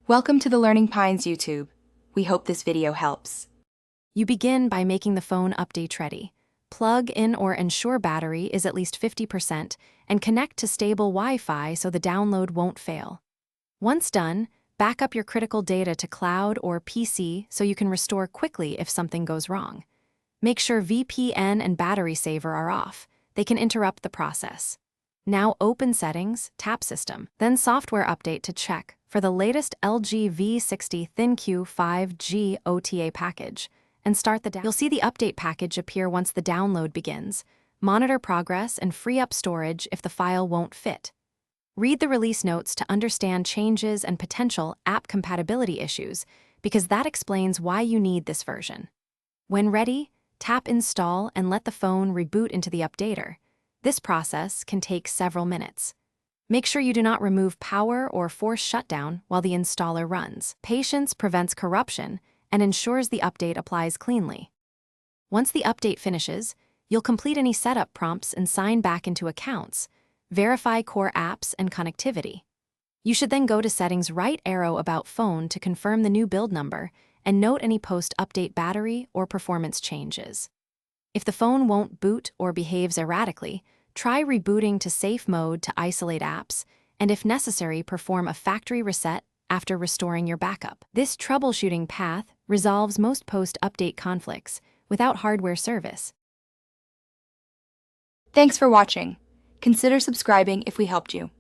Welcome to the Learning Pines YouTube. We hope this video helps. You begin by making the phone update ready. Plug in or ensure battery is at least 50% and connect to stable Wi-Fi so the download won't fail. Once done, back up your critical data to cloud or PC so you can restore quickly if something goes wrong. Make sure VPN and battery saver are off. They can interrupt the process. Now open Settings, tap System, then Software Update to check for the latest Lg V60 Thinq 5G OTA package, and start the download. You'll see the update package appear once the download begins. Monitor progress and free up storage if the file won't fit. Read the release notes to understand changes and potential app compatibility issues, because that explains why you need this version. When ready, tap Install and let the phone reboot into the updater. This process can take several minutes. Make sure you do not remove power or force shutdown while the installer runs. Patience prevents corruption and ensures the update applies cleanly. Once the update finishes, you'll complete any setup prompts and sign back into accounts. Verify core apps and connectivity. You should then go to Settings, right arrow About Phone to confirm the new build number and note any post-update battery or performance changes. If the phone won't boot or behaves erratically, try rebooting to safe mode to isolate apps, and if necessary, perform a factory reset after restoring your backup. This troubleshooting path resolves most post-update conflicts without hardware service. Thanks for watching. Consider subscribing if we helped you.